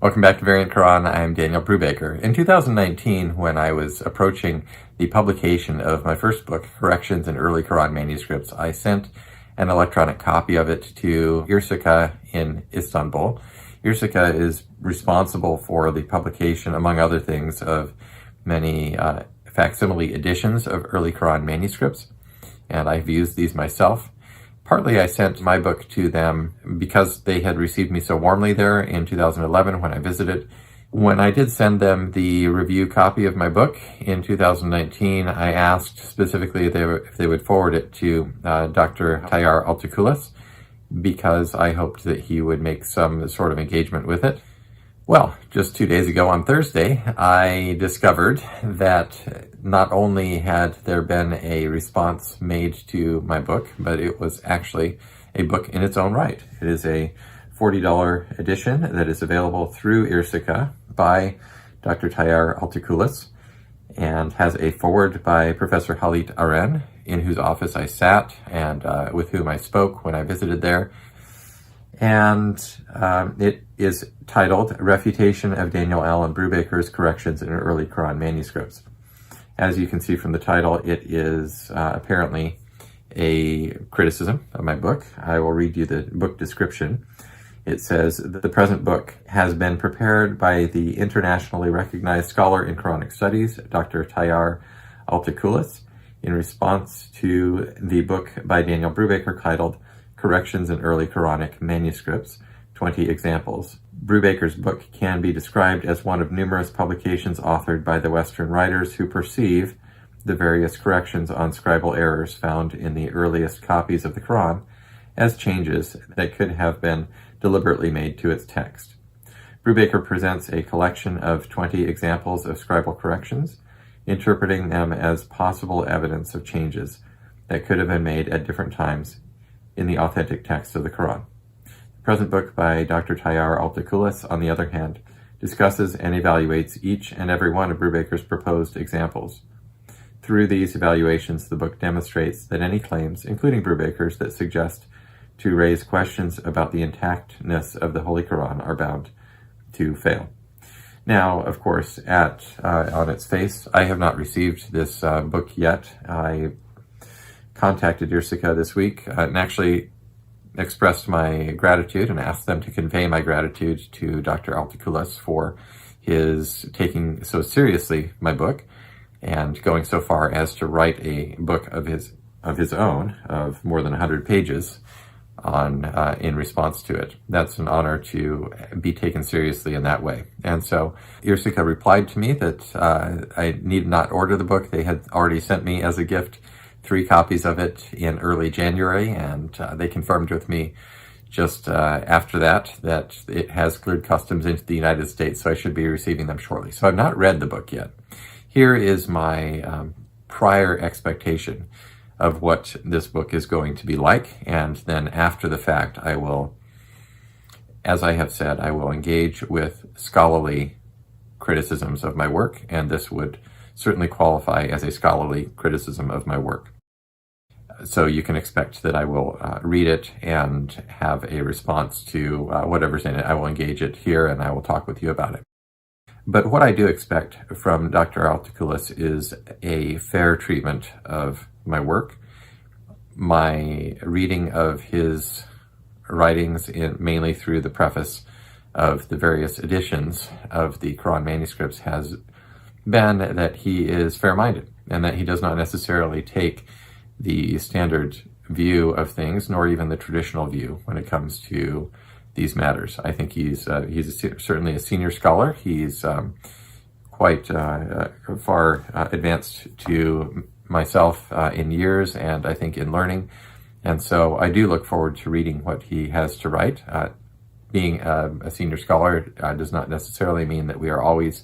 Welcome back to Variant Qur'an. I'm Daniel Brubaker. In 2019, when I was approaching the publication of my first book, Corrections in Early Qur'an Manuscripts, I sent an electronic copy of it to Irsika in Istanbul. Irsika is responsible for the publication, among other things, of many facsimile editions of early Qur'an manuscripts, and I've used these myself. Partly I sent my book to them because they had received me so warmly there in 2011 when I visited. When I did send them the review copy of my book in 2019, I asked specifically if they would forward it to Dr. Tayyar Altıkulaç, because I hoped that he would make some sort of engagement with it. Well, just 2 days ago on Thursday, I discovered that not only had there been a response made to my book, but it was actually a book in its own right. It is a $40 edition that is available through Irsika by Dr. Tayyar Altıkulaç and has a foreword by Professor Halit Aren, in whose office I sat and with whom I spoke when I visited there. And it is titled Refutation of Daniel Allen Brubaker's Corrections in Early Qur'an Manuscripts. As you can see from the title, it is apparently a criticism of my book. I will read you the book description. It says that the present book has been prepared by the internationally recognized scholar in Quranic studies, Dr. Tayyar Altıkulaç, in response to the book by Daniel Brubaker titled Corrections in Early Quranic Manuscripts, 20 Examples. Brubaker's book can be described as one of numerous publications authored by the Western writers who perceive the various corrections on scribal errors found in the earliest copies of the Qur'an as changes that could have been deliberately made to its text. Brubaker presents a collection of 20 examples of scribal corrections, interpreting them as possible evidence of changes that could have been made at different times in the authentic text of the Qur'an. The present book by Dr. Tayyar Altıkulaç, on the other hand, discusses and evaluates each and every one of Brubaker's proposed examples. Through these evaluations, the book demonstrates that any claims, including Brubaker's, that suggest to raise questions about the intactness of the Holy Qur'an are bound to fail. Now, of course, on its face, I have not received this book yet. I contacted Irsika this week and actually expressed my gratitude and asked them to convey my gratitude to Dr. Altıkulaç for his taking so seriously my book and going so far as to write a book of his own of more than 100 pages in response to it. That's an honor to be taken seriously in that way. And so Irsika replied to me that I need not order the book. They had already sent me as a gift 3 copies of it in early January, and they confirmed with me just after that it has cleared customs into the United States, so I should be receiving them shortly. So I've not read the book yet. Here is my prior expectation of what this book is going to be like, and then after the fact, I will, as I have said, I will engage with scholarly criticisms of my work, and this would certainly qualify as a scholarly criticism of my work. So you can expect that I will read it and have a response to whatever's in it. I will engage it here and I will talk with you about it. But what I do expect from Dr. Altıkulaç is a fair treatment of my work. My reading of his writings, mainly through the preface of the various editions of the Qur'an manuscripts, has been that he is fair-minded and that he does not necessarily take the standard view of things, nor even the traditional view when it comes to these matters. I think he's certainly a senior scholar. He's quite far advanced to myself in years and I think in learning. And so I do look forward to reading what he has to write. Being a senior scholar does not necessarily mean that we are always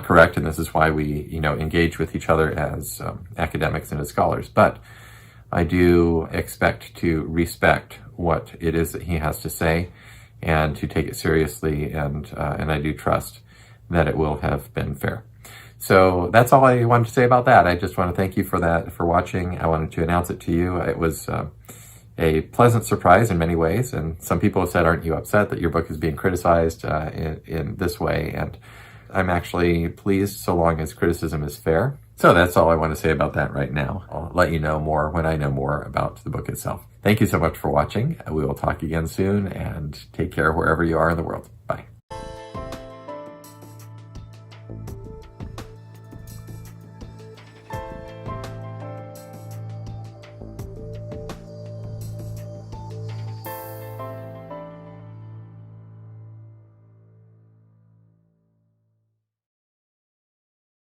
correct, and this is why we, engage with each other as academics and as scholars. But I do expect to respect what it is that he has to say and to take it seriously, and I do trust that it will have been fair. So that's all I wanted to say about that. I just want to thank you for watching. I wanted to announce it to you. It was a pleasant surprise in many ways. And some people have said, aren't you upset that your book is being criticized in this way? And I'm actually pleased so long as criticism is fair. So that's all I want to say about that right now. I'll let you know more when I know more about the book itself. Thank you so much for watching. We will talk again soon, and take care wherever you are in the world. Bye.